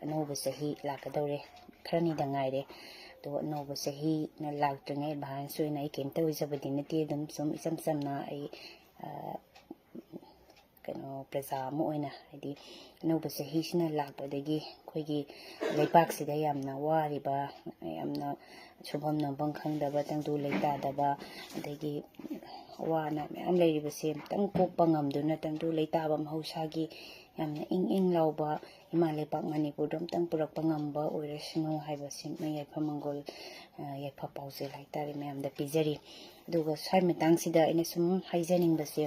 ꯑꯅꯧꯕ ꯆꯍꯤ ꯂꯥꯛꯀꯗꯧꯔꯦ ꯈꯔꯅꯤꯗ ꯉꯥꯏꯔꯦ ꯑꯗꯣ ꯑꯅꯧꯕ ꯆꯍꯤꯅ ꯂꯥꯛꯇ꯭ꯔꯤꯉꯩ ꯑꯦꯗꯚꯥꯟꯁ ꯑꯣꯏꯅ ꯑꯩ ꯀꯩꯝꯇ ꯑꯣꯏꯖꯕꯗꯤ ꯅꯠꯇꯦ ꯑꯗꯨꯝ ꯁꯨꯝ ꯏꯆꯝ ꯆꯝꯅ ꯑꯩ ꯄ꯭ꯔꯖꯥ ꯑꯃ ꯑꯣꯏꯅ ꯍꯥꯏꯗꯤ ꯑꯅꯧꯕ ꯆꯍꯤꯁꯤꯅ ꯂꯥꯛꯄꯗꯒꯤ ꯑꯩꯈꯣꯏꯒꯤ ꯂꯩꯕꯥꯛꯁꯤꯗ ꯌꯥꯝꯅ ꯋꯥꯔꯤꯕ ꯌꯥꯝꯅ ꯁꯨꯐꯝ ꯅꯣꯝꯐꯝ ꯈꯪꯗꯕ ꯇꯪꯗꯨ ꯂꯩꯇꯥꯗꯕ ꯑꯗꯒꯤ ꯑꯋꯥ ꯑꯅꯥ ꯃꯌꯥꯝ ꯂꯩꯔꯤꯕꯁꯦ ꯑꯃꯨꯛꯇꯪ ꯀꯣꯛꯄ ꯉꯝꯗꯨꯅ ꯇꯪꯗꯨ ꯂꯩꯇꯥꯕ ꯃꯍꯧꯁꯥꯒꯤ ꯌꯥꯝꯅ ꯏꯪ ꯏꯪ ꯂꯥꯎꯕ ꯏꯃꯥ ꯂꯩꯄꯥꯛ ꯃꯅꯤꯄꯨꯔꯗ ꯑꯃꯨꯛꯇꯪ ꯄꯨꯔꯛꯄ ꯉꯝꯕ ꯑꯣꯏꯔꯁꯅꯨ ꯍꯥꯏꯕꯁꯤꯃ ꯌꯥꯏꯐ-ꯃꯪꯒꯣꯜ ꯌꯥꯏꯐ ꯄꯥꯎꯖꯦꯜ ꯍꯥꯏꯇꯥꯔꯦ ꯃꯌꯥꯝꯗ ꯄꯤꯖꯔꯤ ꯑꯗꯨꯒ ꯁ꯭ꯋꯥꯏ ꯃꯇꯥꯡꯁꯤꯗ ꯑꯩꯅ ꯁꯨꯝ ꯍꯥꯏꯖꯅꯤꯡꯕꯁꯦ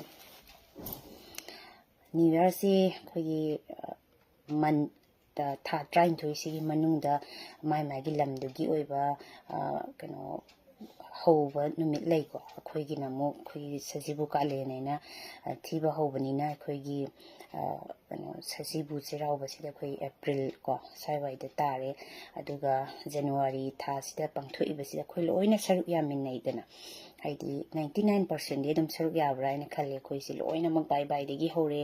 ꯅ꯭ꯌꯨ ꯏꯌꯔꯁꯤ ꯑꯩꯈꯣꯏꯒꯤ ꯊꯥ 19ꯁꯤꯒꯤ ꯃꯅꯨꯡꯗ ꯃꯥꯒꯤ ꯂꯝꯗꯨꯒꯤ ꯑꯣꯏꯕ ꯍꯧꯕ ꯅꯨꯃꯤꯠ ꯂꯩꯀꯣ ꯑꯩꯈꯣꯏꯒꯤꯅ ꯑꯃꯨꯛ ꯑꯩꯈꯣꯏꯒꯤ ꯁꯖꯤꯕꯨ ꯀꯥꯂꯦꯟ ꯊꯤꯕ ꯍꯧꯕꯅꯤꯅ ꯑꯩꯈꯣꯏꯒꯤ ꯁꯖꯤꯕꯨ ꯆꯩꯔꯥꯎꯕꯁꯤꯗ ꯑꯩꯈꯣꯏ ꯑꯦꯄ꯭ꯔꯤꯜ ꯀꯣ ꯁ꯭ꯋꯥꯏꯋꯥꯏꯗ ꯇꯥꯔꯦ ꯑꯗꯨꯒ ꯖꯅꯋꯥꯔꯤ ꯊꯥꯁꯤꯗ ꯄꯥꯡꯊꯣꯛꯏꯕꯁꯤꯗ ꯑꯩꯈꯣꯏ ꯂꯣꯏꯅ ꯁꯔꯨꯛ ꯌꯥꯃꯤꯟꯅꯩꯗꯅ ꯍꯥꯏꯗꯤ 99%ꯗꯤ ꯑꯗꯨꯝ ꯁꯔꯨꯛ ꯌꯥꯕ꯭ꯔꯥ ꯍꯥꯏꯅ ꯈꯜꯂꯦ ꯑꯩꯈꯣꯏꯁꯤ ꯂꯣꯏꯅꯃꯛ ꯕꯥꯏꯗꯒꯤ ꯍꯧꯔꯦ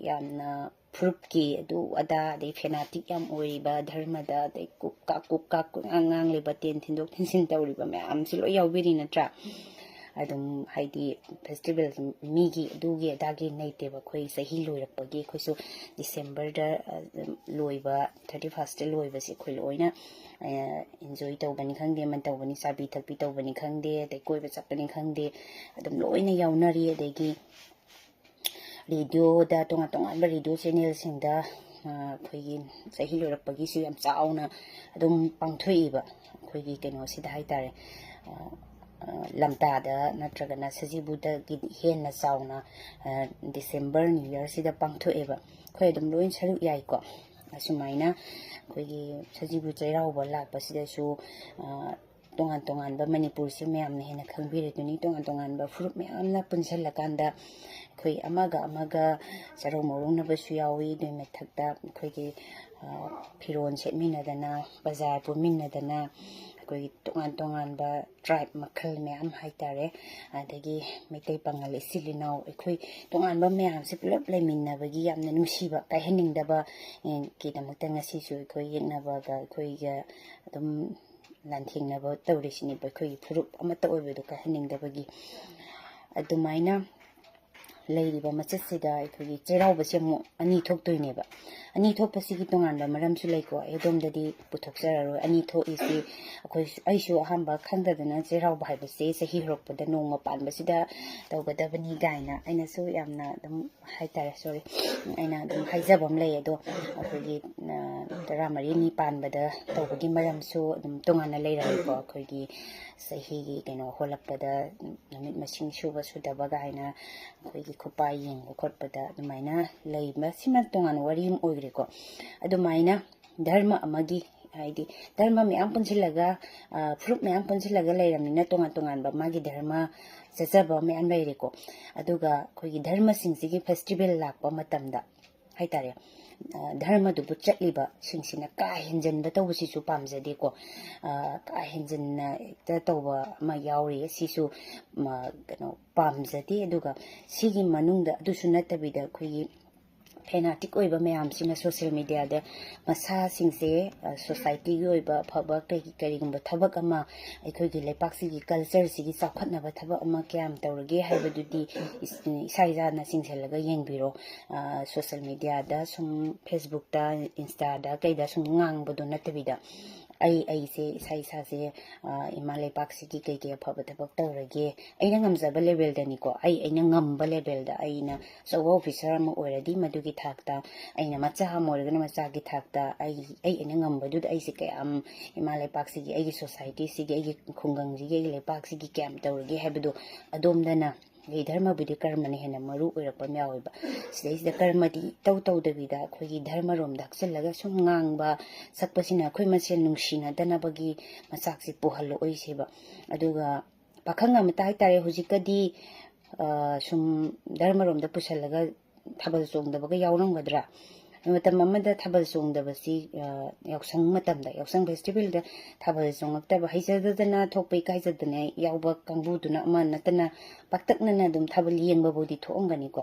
ꯌꯥꯝꯅ ꯐꯨꯔꯨꯞꯀꯤ ꯑꯗꯨ ꯑꯗꯥ ꯑꯗꯩ ꯐꯦꯅꯥꯇꯤꯛ ꯌꯥꯝ ꯑꯣꯏꯔꯤꯕ ꯙꯔꯃꯗ ꯑꯗꯩ ꯀꯨꯛꯀꯥꯛ ꯉꯥꯡꯂꯤꯕ ꯇꯦꯟ ꯊꯤꯟꯗꯣꯛ ꯊꯤꯟꯖꯤꯟ ꯇꯧꯔꯤꯕ ꯃꯌꯥꯝꯁꯤ ꯂꯣꯏ ꯌꯥꯎꯕꯤꯔꯤ ꯅꯠꯇ꯭ꯔꯥ ꯑꯗꯨꯝ ꯍꯥꯏꯗꯤ ꯐꯦꯁꯇꯤꯚꯦꯜ ꯃꯤꯒꯤ ꯑꯗꯨꯒꯤ ꯑꯗꯥꯒꯤ ꯂꯩꯇꯦꯕ ꯑꯩꯈꯣই ꯆꯍꯤ ꯂꯣꯏꯔꯛꯄꯒꯤ ꯑꯩꯈꯣꯏꯁꯨ ꯗꯤꯁꯦꯝꯕꯔꯗ ꯂꯣꯏꯕ 31st ꯂꯣꯏꯕꯁꯤ ꯑꯩꯈꯣꯏ ꯂꯣꯏꯅ enjoy ꯇꯧꯕꯅꯤ ꯈꯪꯗꯦ ꯃꯟ ꯇꯧꯕꯅꯤ ꯆꯥꯕꯤ ꯊꯛꯄꯤ ꯇꯧꯕꯅꯤ ꯈꯪꯗꯦ ꯑꯗꯩ ꯀꯣꯏꯕ ꯆꯠꯄꯅꯤ ꯈꯪꯗꯦ ꯑꯗꯨꯝ ꯂꯣꯏꯅ ꯌꯥꯎꯅꯔꯤ ꯑꯗꯒꯤ ꯔꯦꯗꯤꯑꯣꯗ ꯇꯣꯉꯥꯟ-ꯇꯣꯉꯥꯟꯕ ꯔꯦꯗꯤꯑꯣ ꯆꯦꯅꯦꯜꯁꯤꯡꯗ ꯑꯩꯈꯣꯏꯒꯤ ꯆꯍꯤ ꯂꯣꯏꯔꯛꯄꯒꯤꯁꯨ ꯌꯥꯝ ꯆꯥꯎꯅ ꯑꯗꯨꯝ ꯄꯥꯡꯊꯣꯛꯏꯕ ꯑꯩꯈꯣꯏꯒꯤ ꯀꯩꯅꯣꯁꯤꯗ ꯍꯥꯏꯇꯥꯔꯦ ꯂꯝꯇꯥꯗ ꯅꯠꯇ꯭ꯔꯒꯅ ꯁꯖꯤꯕꯨꯗꯒꯤ ꯍꯦꯟꯅ ꯆꯥꯎꯅ ꯗꯤꯁꯦꯝꯕꯔ ꯅ꯭ꯌꯨ ꯏꯌꯔꯁꯤꯗ ꯄꯥꯡꯊꯣꯛꯑꯦꯕ ꯑꯩꯈꯣꯏ ꯑꯗꯨꯝ ꯂꯣꯏ ꯁꯔꯨꯛ ꯌꯥꯏꯀꯣ ꯑꯁꯨꯃꯥꯏꯅ ꯑꯩꯈꯣꯏꯒꯤ ꯁꯖꯤꯕꯨ ꯆꯩꯔꯥꯎꯕ ꯂꯥꯛꯄꯁꯤꯗꯁꯨ ꯇꯣꯉꯥꯟ-ꯇꯣꯉꯥꯟꯕ ꯃꯅꯤꯄꯨꯔꯁꯤ ꯃꯌꯥꯝꯅ ꯍꯦꯟꯅ ꯈꯪꯕꯤꯔꯗꯨꯅꯤ ꯇꯣꯉꯥꯟ-ꯇꯣꯉꯥꯟꯕ ꯐꯨꯔꯨꯞ ꯃꯌꯥꯝꯅ ꯄꯨꯟꯁꯤꯜꯂꯀꯥꯟꯗ ꯑꯩꯈꯣꯏ ꯑꯃꯒ ꯆꯔꯧ ꯃꯧꯔꯧꯅꯕꯁꯨ ꯌꯥꯎꯏ ꯑꯗꯨꯏ ꯃꯊꯛꯇ ꯑꯩꯈꯣꯏꯒꯤ ꯐꯤꯔꯣꯜ ꯁꯦꯠꯃꯤꯟꯅꯗꯅ ꯕꯖꯥꯔ ꯄꯨꯟꯃꯤꯟꯅꯗꯅ ꯑꯩꯈꯣꯏꯒꯤ ꯇꯣꯉꯥꯟ-ꯇꯣꯉꯥꯟꯕ ꯇ꯭ꯔꯥꯏꯕ ꯃꯈꯜ ꯃꯌꯥꯝ ꯍꯥꯏꯇꯥꯔꯦ ꯑꯗꯒꯤ ꯃꯩꯇꯩ ꯄꯥꯉꯜ ꯏꯆꯤꯜ ꯏꯅꯥꯎ ꯑꯩꯈꯣꯏ ꯇꯣꯉꯥꯟꯕ ꯃꯌꯥꯝꯁꯦ ꯄꯨꯂꯞ ꯂꯩꯃꯤꯟꯅꯕꯒꯤ ꯌꯥꯝꯅ ꯅꯨꯡꯁꯤꯕ ꯀꯥꯏꯍꯟꯅꯤꯡꯗꯕ ꯒꯤꯗꯃꯛꯇ ꯉꯁꯤꯁꯨ ꯑꯩꯈꯣꯏ ꯌꯦꯛꯅꯕꯒ ꯑꯩꯈꯣꯏꯒ ꯑꯗꯨꯝ ꯂꯥꯟꯊꯦꯡꯅꯕ ꯇꯧꯔꯤꯁꯤꯅꯦꯕ ꯑꯩꯈꯣꯏꯒꯤ ꯐꯨꯔꯨꯞ ꯑꯃꯠꯇ ꯑꯣꯏꯕꯗꯣ ꯀꯥꯏꯍꯟꯅꯤꯡꯗꯕꯒꯤ ꯑꯗꯨꯃꯥꯏꯅ ꯂꯩꯔꯤꯕ ꯃꯆꯠꯁꯤꯗ ꯑꯩꯈꯣꯏꯒꯤ ꯆꯩꯔꯥꯎꯕꯁꯦ ꯑꯃꯨꯛ ꯑꯅꯤ ꯊꯣꯛꯇꯣꯏꯅꯦꯕ ꯑꯅꯤ ꯊꯣꯛꯄꯁꯤꯒꯤ ꯇꯣꯉꯥꯟꯕ ꯃꯔꯝꯁꯨ ꯂꯩꯀꯣ ꯑꯩ ꯑꯗꯣꯝꯗꯗꯤ ꯄꯨꯊꯣꯛꯆꯔꯔꯣꯏ ꯑꯅꯤ ꯊꯣꯛꯏꯁꯤ ꯑꯩꯁꯨ ꯑꯍꯥꯟꯕ ꯈꯪꯗꯗꯅ ꯆꯩꯔꯥꯎꯕ ꯍꯥꯏꯕꯁꯦ ꯆꯍꯤ ꯍꯧꯔꯛꯄꯗ ꯅꯣꯡꯃ ꯄꯥꯟꯕꯁꯤꯗ ꯇꯧꯒꯗꯕꯅꯤ ꯀꯥꯏꯅ ꯑꯩꯅꯁꯨ ꯌꯥꯝꯅ ꯑꯗꯨꯝ ꯍꯥꯏꯇꯥꯔꯦ ꯑꯩꯅ ꯑꯗꯨم ꯍꯥꯏꯖꯕ ꯑꯃ ꯂꯩ ꯑꯗꯣ ꯑꯩꯈꯣꯏꯒꯤ 14ꯅꯤ ꯄꯥꯟꯕꯗ ꯇꯧꯕꯒꯤ ꯃꯔꯝꯁꯨ ꯑꯗꯨꯝ ꯇꯣꯉꯥꯟꯅ ꯂꯩꯔꯝꯃꯤꯀꯣ ꯑꯩꯈꯣꯏꯒꯤ ꯆꯍꯤꯒꯤ ꯍꯣꯜꯂꯛꯄꯗ ꯅꯨꯃꯤꯠ ꯃꯁꯤꯡ ꯁꯨꯕ ꯁꯨꯗꯕ ꯀꯥꯏꯅ ꯑꯩꯈꯣꯏꯒꯤ ꯈꯨꯄꯥ ꯌꯦꯡꯕ ꯈꯣꯠꯄꯗ ꯑꯗꯨꯃꯥꯏꯅ ꯂꯩꯕ ꯁꯤꯃ ꯇꯣꯉꯥꯟꯅ ꯋꯥꯔꯤ ꯑꯃ ꯑꯣꯏꯈ꯭ꯔꯦꯀꯣ ꯑꯗꯨꯃꯥꯏꯅ ꯙꯔꯃ ꯑꯃꯒꯤ ꯍꯥꯏꯗꯤ ꯙꯔꯃ ꯃꯌꯥꯝ ꯄꯨꯟꯁꯤꯜꯂꯒ ꯐꯨꯔꯨꯞ ꯃꯌꯥꯝ ꯄꯨꯟꯁꯤꯜꯂꯒ ꯂꯩꯔꯕꯅꯤꯅ ꯇꯣꯉꯥꯟ-ꯇꯣꯉꯥꯟꯕ ꯃꯥꯒꯤ ꯙꯔꯃ ꯆꯠꯆꯕ ꯃꯌꯥꯝ ꯂꯩꯔꯦꯀꯣ ꯑꯗꯨꯒ ꯑꯩꯈꯣꯏꯒꯤ ꯙꯔꯃꯁꯤꯡꯁꯤꯒꯤ ꯐꯦꯁꯇꯤꯚꯦꯜ ꯂꯥꯛꯄ ꯃꯇꯝꯗ ꯍꯥꯏꯇꯥꯔꯦ ꯙꯔꯃꯗꯨꯕꯨ ꯆꯠꯂꯤꯕꯁꯤꯡꯁꯤꯅ ꯀꯥ ꯍꯦꯟꯖꯟꯕ ꯇꯧꯕꯁꯤꯁꯨ ꯄꯥꯝꯖꯗꯦꯀꯣ ꯀꯥ ꯍꯦꯟꯖꯟꯅ ꯍꯦꯛꯇ ꯇꯧꯕ ꯑꯃ ꯌꯥꯎꯔꯤ ꯁꯤꯁꯨ ꯄꯥꯝꯖꯗꯦ ꯑꯗꯨꯒ ꯁꯤꯒꯤ ꯃꯅꯨꯡꯗ ꯑꯗꯨꯁꯨ ꯅꯠꯇꯕꯤꯗ ꯑꯩꯈꯣꯏꯒꯤ ꯐꯦꯅꯥꯇꯤꯛ ꯑꯣꯏꯕ ꯃꯌꯥꯝꯁꯤꯅ ꯁꯣꯁꯤꯌꯦꯜ ꯃꯤꯗꯤꯌꯥꯗ ꯃꯁꯥꯁꯤꯡꯁꯦ ꯁꯣꯁꯥꯏꯇꯤꯒꯤ ꯑꯣꯏꯕ ꯑꯐꯕ ꯀꯔꯤꯒꯨꯝꯕ ꯊꯕꯛ ꯑꯃ ꯑꯩꯈꯣꯏꯒꯤ ꯂꯩꯄꯥꯛꯁꯤꯒꯤ ꯀꯜꯆꯔꯁꯤꯒꯤ ꯆꯥꯎꯈꯠꯅꯕ ꯊꯕꯛ ꯑꯃ ꯀꯌꯥꯝ ꯇꯧꯔꯒꯦ ꯍꯥꯏꯕꯗꯨꯗꯤ ꯏꯁꯥ-ꯏꯁꯥꯅ ꯆꯤꯡꯁꯤꯜꯂꯒ ꯌꯦꯡꯕꯤꯔꯣ ꯁꯣꯁꯤꯌꯦꯜ ꯃꯤꯗꯤꯌꯥꯗ ꯁꯨꯝ ꯐꯦꯁꯕꯨꯛꯇ ꯏꯟꯁꯇꯥꯗ ꯀꯩꯗ ꯁꯨꯝ ꯉꯥꯡꯕꯗꯣ ꯅꯠꯇꯕꯤꯗ ꯑꯩꯁꯦ ꯏꯁꯥꯁꯦ ꯏꯃꯥ ꯂꯩꯄꯥꯛꯁꯤꯒꯤ ꯀꯩ ꯑꯐꯕ ꯊꯕꯛ ꯇꯧꯔꯒꯦ ꯑꯩꯅ ꯉꯝꯖꯕ ꯂꯦꯚꯦꯜꯗꯅꯤꯀꯣ ꯑꯩꯅ ꯉꯝꯕ ꯂꯦꯚꯦꯜꯗ ꯑꯩꯅ ꯑꯆꯧꯕ ꯑꯣꯐꯤꯁꯥꯔ ꯑꯃ ꯑꯣꯏꯔꯗꯤ ꯃꯗꯨꯒꯤ ꯊꯥꯛꯇ ꯑꯩꯅ ꯃꯆꯥ ꯑꯃ ꯑꯣꯏꯔꯒꯅ ꯃꯆꯥꯒꯤ ꯊꯥꯛꯇ ꯑꯩꯅ ꯉꯝꯕꯗꯨꯗ ꯑꯩꯁꯦ ꯀꯌꯥꯝ ꯏꯃꯥ ꯂꯩꯄꯥꯛꯁꯤꯒꯤ ꯑꯩꯒꯤ ꯁꯣꯁꯥꯏꯇꯤꯁꯤꯒꯤ ꯑꯩꯒꯤ ꯈꯨꯡꯒꯪꯁꯤꯒꯤ ꯑꯩꯒꯤ ꯂꯩꯄꯥꯛꯁꯤꯒꯤ ꯀꯌꯥꯝ ꯇꯧꯔꯒꯦ ꯍꯥꯏꯕꯗꯣ ꯑꯗꯣꯝꯗꯅ ꯑꯩ ꯙꯔꯃꯕꯨꯗꯤ ꯀꯔꯃꯅ ꯍꯦꯟꯅ ꯃꯔꯨ ꯑꯣꯏꯔꯛꯄ ꯑꯃ ꯌꯥꯎꯋꯦꯕ ꯁꯤꯗꯩꯁꯤꯗ ꯀꯔꯃꯗꯤ ꯇꯧꯗꯕꯤꯗ ꯑꯩꯈꯣꯏꯒꯤ ꯙꯔꯃꯔꯣꯝꯗ ꯍꯛꯆꯤꯜꯂꯒ ꯁꯨꯝ ꯉꯥꯡꯕ ꯁꯛꯄꯁꯤꯅ ꯑꯩꯈꯣꯏ ꯃꯁꯦꯟ ꯅꯨꯡꯁꯤꯅꯗꯅꯕꯒꯤ ꯃꯆꯥꯛꯁꯦ ꯄꯨꯍꯜꯂꯛꯑꯣꯏꯁꯦꯕ ꯑꯗꯨꯒ ꯄꯥꯈꯪ ꯑꯃꯇ ꯍꯥꯏꯇꯥꯔꯦ ꯍꯧꯖꯤꯛꯀꯗꯤ ꯁꯨꯝ ꯙꯔꯃꯔꯣꯝꯗ ꯄꯨꯁꯜꯂꯒ ꯊꯥꯕꯜ ꯆꯣꯡꯗꯕꯒ ꯌꯥꯎꯔꯝꯒꯗ꯭ꯔꯥ ꯃꯇꯝ ꯑꯃꯗ ꯊꯥꯕꯜ ꯆꯣꯡꯗꯕꯁꯤ ꯌꯥꯎꯁꯪ ꯃꯇꯝꯗ ꯌꯥꯎꯁꯪ ꯐꯦꯁꯇꯤꯚꯦꯜꯗ ꯊꯥꯕꯜ ꯆꯣꯡꯉꯛꯇꯕ ꯍꯩꯖꯗꯗꯅ ꯊꯣꯛꯄ ꯏꯀꯥꯏꯖꯗꯅ ꯌꯥꯎꯕ ꯀꯥꯡꯕꯨꯗꯨꯅ ꯑꯃ ꯅꯠꯇꯅ ꯄꯥꯛꯇꯛꯅꯅ ꯑꯗꯨꯝ ꯊꯥꯕꯜ ꯌꯦꯡꯕꯕꯨꯗꯤ ꯊꯣꯛꯑꯝꯒꯅꯤꯀꯣ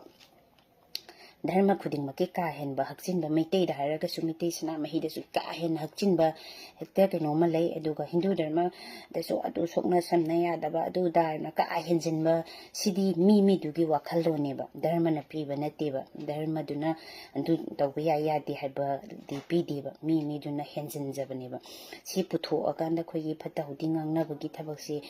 ꯙꯔꯃ ꯈꯨꯗꯤꯡꯃꯛꯀꯤ ꯀꯥ ꯍꯦꯟꯕ ꯍꯛꯆꯤꯟꯕ ꯃꯩꯇꯩꯗ ꯍꯥꯏꯔꯒꯁꯨ ꯃꯩꯇꯩ ꯁꯅꯥꯃꯍꯤꯗꯁꯨ ꯀꯥ ꯍꯦꯟꯅ ꯍꯛꯆꯤꯟꯕ ꯍꯦꯛꯇ ꯀꯩꯅꯣꯝꯃ ꯂꯩ ꯑꯗꯨꯒ ꯍꯤꯟꯗꯨ ꯙꯔꯃꯗꯁꯨ ꯑꯗꯨ ꯁꯣꯛꯅ ꯁꯝꯅ ꯌꯥꯗꯕ ꯑꯗꯨꯗ ꯍꯥꯏꯅ ꯀꯥ ꯍꯦꯟꯖꯤꯟꯕ ꯁꯤꯗꯤ ꯃꯤꯗꯨꯒꯤ ꯋꯥꯈꯜꯂꯣꯟꯅꯦꯕ ꯙꯔꯃꯅ ꯄꯤꯕ ꯅꯠꯇꯦꯕ ꯙꯔꯃꯗꯨꯅ ꯑꯗꯨ ꯇꯧꯕ ꯌꯥꯏ ꯌꯥꯗꯦ ꯍꯥꯏꯕꯗꯤ ꯄꯤꯗꯦꯕ ꯃꯤꯗꯨꯅ ꯍꯦꯟꯖꯤꯟꯖꯕꯅꯦꯕ ꯁꯤ ꯄꯨꯊꯣꯛꯑꯀꯥꯟꯗ ꯑꯩꯈꯣꯏꯒꯤ ꯐꯠꯇ ꯍꯥꯎꯊꯤ ꯉꯥꯡꯅꯕꯒꯤ ꯊꯕꯛꯁꯤ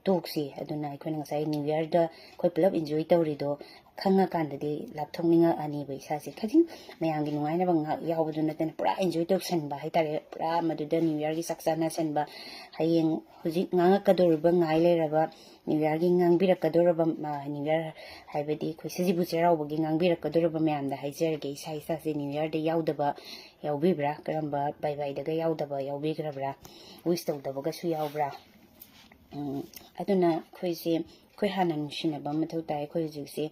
ꯇꯣꯛꯁꯤ ꯑꯗꯨꯅ ꯑꯩꯈꯣꯏꯅ ꯉꯁꯥꯏ ꯅ꯭ꯌꯨ ꯌꯔꯗ ꯑꯩꯈꯣꯏ ꯄꯨꯂꯞ ꯏꯟꯖꯣꯏ ꯇꯧꯔꯤꯗꯣ ꯈꯪꯉꯀꯥꯟꯗꯗꯤ ꯂꯥꯞꯊꯣꯛꯅꯤꯡꯉꯛꯑꯅꯤꯕ ꯏꯁꯥꯁꯦ ꯈꯖꯤꯛ ꯃꯌꯥꯝꯒꯤ ꯅꯨꯡꯉꯥꯏꯅꯕ ꯉꯥꯏꯍꯥꯛ ꯌꯥꯎꯕꯗꯨ ꯅꯠꯇꯅ ꯄꯨꯔꯥ ꯏꯟꯖꯣꯏ ꯇꯧꯁꯟꯕ ꯍꯥꯏꯇꯥꯔꯦ ꯄꯨꯔꯥ ꯃꯗꯨꯗ ꯅ꯭ꯌꯨ ꯌꯔꯒꯤ ꯆꯥꯛ ꯆꯥꯅꯁꯟꯕ ꯍꯌꯦꯡ ꯍꯧꯖꯤꯛ ꯉꯥꯡꯉꯛꯀꯗꯧꯔꯤꯕ ꯉꯥꯏ ꯂꯩꯔꯕ ꯅ꯭ꯌꯨ ꯌꯔꯒꯤ ꯉꯥꯡꯕꯤꯔꯛꯀꯗꯧꯔꯕ ꯅ꯭ꯌꯨ ꯌꯔ ꯍꯥꯏꯕꯗꯤ ꯑꯩꯈꯣꯏ ꯁꯖꯤꯕꯨ ꯆꯩꯔꯥꯎꯕꯒꯤ ꯉꯥꯡꯕꯤꯔꯛꯀꯗꯧꯔꯕ ꯃꯌꯥꯝꯗ ꯍꯥꯏꯖꯔꯒꯦ ꯏꯁꯥꯁꯦ ꯅ꯭ꯌꯨ ꯌꯔꯗ ꯌꯥꯎꯕꯤꯕ꯭ꯔꯥ ꯀꯔꯝꯕ ꯕꯥꯏ ꯕꯥꯏꯗꯒ ꯌꯥꯎꯗꯕ ꯌꯥꯎꯕꯤꯈ꯭ꯔꯕ꯭ꯔꯥ ꯋꯤꯁ ꯇꯧꯗꯕꯒꯁꯨ ꯌꯥꯎꯕ꯭ꯔꯥ ꯑꯗꯨꯅ ꯑꯩꯈꯣꯏ ꯍꯥꯟꯅ ꯅꯨꯡꯁꯤꯅꯕ ꯃꯊꯧ ꯇꯥꯏ ꯑꯩꯈꯣꯏ ꯍꯧꯖꯤꯛꯁꯦ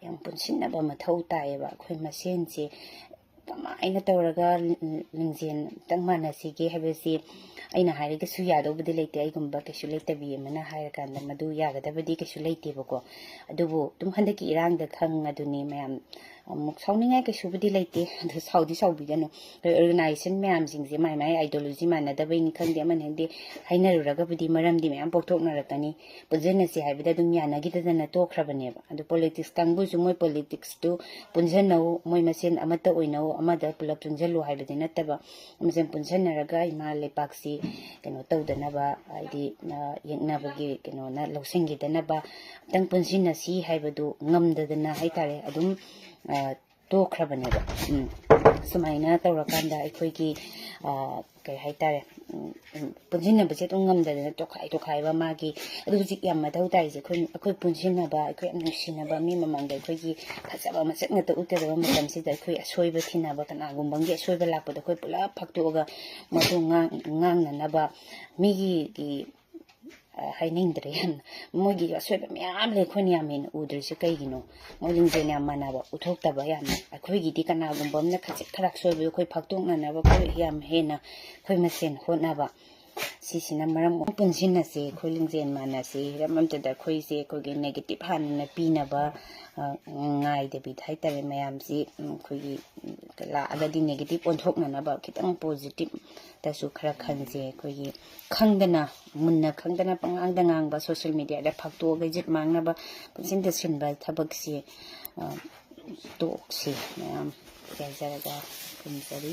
ꯌꯥꯝ ꯄꯨꯟꯁꯤꯟꯅꯕ ꯃꯊꯧ ꯇꯥꯏꯌꯦꯕ ꯑꯩꯈꯣꯏ ꯃꯁꯦꯟꯁꯦ ꯀꯃꯥꯏꯅ ꯇꯧꯔꯒ ꯂꯤꯡꯖꯦꯜ ꯑꯝꯇꯪ ꯃꯥꯟꯅꯁꯤꯒꯦ ꯍꯥꯏꯕꯁꯤ ꯑꯩꯅ ꯍꯥꯏꯔꯒꯁꯨ ꯌꯥꯗꯧꯕꯗꯤ ꯂꯩꯇꯦ ꯑꯩꯒꯨꯝꯕ ꯀꯩꯁꯨ ꯂꯩꯇꯕꯤ ꯑꯃꯅ ꯍꯥꯏꯔꯀꯥꯟꯗ ꯃꯗꯨ ꯌꯥꯒꯗꯕꯗꯤ ꯀꯩꯁꯨ ꯂꯩꯇꯦꯕꯀꯣ ꯑꯗꯨꯕꯨ ꯑꯗꯨꯝ ꯍꯟꯗꯛꯀꯤ ꯏꯔꯥꯡꯗ ꯑꯗꯨꯅꯤ ꯃꯌꯥꯝ ꯑꯃꯨꯛ ꯁꯥꯎꯅꯤꯡꯉꯥꯏ ꯀꯩꯁꯨꯕꯨꯗꯤ ꯂꯩꯇꯦ ꯑꯗꯨ ꯁꯥꯎꯕꯤꯒꯅꯨ ꯑꯣꯔꯒꯅꯥꯏꯖꯦꯁꯟ ꯃꯌꯥꯝꯁꯤꯡꯁꯦ ꯃꯥꯏ ꯑꯥꯏꯗꯤꯌꯣꯂꯣꯖꯤ ꯃꯥꯟꯅꯗꯕꯩꯅꯤ ꯈꯪꯗꯦ ꯑꯃꯅꯤ ꯈꯪꯗꯦ ꯍꯥꯏꯅꯔꯨꯔꯒꯕꯨꯗꯤ ꯃꯔꯝꯗꯤ ꯃꯌꯥꯝ ꯄꯣꯛꯊꯣꯛꯅꯔꯛꯀꯅꯤ ꯄꯨꯟꯁꯤꯟꯅꯁꯤ ꯍꯥꯏꯕꯗ ꯑꯗꯨꯝ ꯌꯥꯅꯈꯤꯗꯗꯅ ꯇꯣꯛꯈ꯭ꯔꯕꯅꯦꯕ ꯑꯗꯨ ꯄꯣꯂꯤꯇꯤꯛꯁ ꯀꯥꯡꯕꯨꯁꯨ ꯃꯣꯏ ꯄꯣꯂꯤꯇꯤꯛꯁꯇꯨ ꯄꯨꯟꯁꯤꯟꯅꯧ ꯃꯣꯏ ꯃꯁꯦꯟ ꯑꯃꯠꯇ ꯑꯣꯏꯅꯧ ꯑꯃꯗ ꯄꯨꯂꯞ ꯄꯨꯟꯁꯤꯜꯂꯨ ꯍꯥꯏꯕꯗꯤ ꯅꯠꯇꯕ ꯃꯁꯦꯟ ꯄꯨꯟꯁꯤꯟꯅꯔꯒ ꯏꯃꯥ ꯂꯩꯄꯥꯛꯁꯤ ꯀꯩꯅꯣ ꯇꯧꯗꯅꯕ ꯍꯥꯏꯗꯤ ꯌꯦꯛꯅꯕꯒꯤ ꯀꯩꯅꯣꯅ ꯂꯧꯁꯤꯟꯈꯤꯗꯅꯕ ꯑꯝꯇꯪ ꯄꯨꯟꯁꯤꯟꯅꯁꯤ ꯍꯥꯏꯕꯗꯨ ꯉꯝꯗꯗꯅ ꯍꯥꯏꯇꯥꯔꯦ ꯑꯗꯨꯝ ꯇꯣꯛꯈ꯭ꯔꯕꯅꯦꯕ ꯁꯨꯃꯥꯏꯅ ꯇꯧꯔꯀꯥꯟꯗ ꯑꯩꯈꯣꯏꯒꯤ ꯀꯩ ꯍꯥꯏꯇꯥꯔꯦ ꯄꯨꯟꯁꯤꯟꯅꯕꯁꯦ ꯑꯗꯨꯝ ꯉꯝꯗꯗꯅ ꯇꯣꯈꯥꯏꯕ ꯃꯥꯒꯤ ꯑꯗꯨ ꯍꯧꯖꯤꯛ ꯌꯥꯝ ꯃꯊꯧ ꯇꯥꯔꯤꯁꯦ ꯑꯩꯈꯣꯏ ꯄꯨꯟꯁꯤꯟꯅꯕ ꯑꯩꯈꯣꯏ ꯌꯥꯝ ꯅꯨꯡꯁꯤꯅꯕ ꯃꯤ ꯃꯃꯥꯡꯗ ꯑꯩꯈꯣꯏꯒꯤ ꯐꯖꯕ ꯃꯁꯛ ꯉꯛꯇ ꯎꯠꯀꯗꯕ ꯃꯇꯝꯁꯤꯗ ꯑꯩꯈꯣꯏ ꯑꯁꯣꯏꯕ ꯊꯤꯅꯕ ꯀꯅꯥꯒꯨꯝꯕ ꯑꯃꯒꯤ ꯑꯁꯣꯏꯕ ꯂꯥꯛꯄꯗ ꯑꯩꯈꯣꯏ ꯄꯨꯂꯞ ꯐꯥꯛꯇꯣꯛꯑꯒ ꯃꯗꯨ ꯉꯥꯡꯅꯅꯕ ꯃꯤꯒꯤ ꯍꯥꯏꯅꯤꯡꯗ꯭ꯔꯦ ꯌꯥꯝꯅ ꯃꯣꯏꯒꯤ ꯑꯁꯣꯏꯕ ꯃꯌꯥꯝ ꯂꯩ ꯑꯩꯈꯣꯏꯅ ꯌꯥꯝ ꯍꯦꯟꯅ ꯎꯗ꯭ꯔꯤꯁꯦ ꯀꯩꯒꯤꯅꯣ ꯃꯣꯏ ꯂꯤꯡꯖꯦꯜ ꯌꯥꯝ ꯃꯥꯟꯅꯕ ꯎꯠꯊꯣꯛꯇꯕ ꯌꯥꯝꯅ ꯑꯩꯈꯣꯏꯒꯤꯗꯤ ꯀꯅꯥꯒꯨꯝꯕ ꯑꯃꯅ ꯈꯖꯤꯛ ꯈꯔꯥꯛ ꯁꯣꯏꯕꯗꯣ ꯑꯩꯈꯣꯏ ꯐꯥꯛꯇꯣꯛꯅꯅꯕ ꯑꯩꯈꯣꯏ ꯌꯥꯝ ꯍꯦꯟꯅ ꯑꯩꯈꯣꯏ ꯃꯁꯦꯟ ꯍꯣꯠꯅꯕ ꯁꯤꯁꯤꯅ ꯃꯔꯝ ꯄꯨꯟꯁꯤꯟꯅꯁꯤ ꯑꯩꯈꯣꯏ ꯂꯤꯡꯖꯦꯜ ꯃꯥꯟꯅꯁꯤ ꯍꯤꯔꯝ ꯑꯃꯇꯗ ꯑꯩꯈꯣꯏꯒꯤ ꯅꯦꯒꯦꯇꯤꯞ ꯍꯥꯟꯅ ꯄꯤꯅꯕ ꯉꯥꯏꯗꯕꯤꯗ ꯍꯥꯏꯇꯥꯔꯦ ꯃꯌꯥꯝꯁꯤ ꯑꯩꯈꯣꯏꯒꯤ ꯂꯥꯛꯑꯒꯗꯤ ꯅꯦꯒꯦꯇꯤꯞ ꯑꯣꯟꯊꯣꯛꯅꯅꯕ ꯈꯤꯇꯪ ꯄꯣꯖꯤꯇꯤꯞꯇꯁꯨ ꯈꯔ ꯈꯟꯁꯦ ꯑꯩꯈꯣꯏꯒꯤ ꯈꯪꯗꯅ ꯃꯨꯟꯅ ꯈꯪꯗꯅ ꯄꯪꯉꯥꯡꯗ ꯉꯥꯡꯕ ꯁꯣꯁꯤꯌꯦꯜ ꯃꯤꯗꯤꯌꯥꯗ ꯐꯥꯛꯇꯣꯛꯑꯒ ꯏꯖꯠ ꯃꯥꯡꯅꯕ ꯄꯨꯟꯁꯤꯟꯗ ꯁꯤꯟꯕ ꯊꯕꯛꯁꯤ ꯇꯣꯛꯁꯤ ꯃꯌꯥꯝ ꯌꯥꯖꯔꯒ ꯈꯨꯝꯖꯔꯤ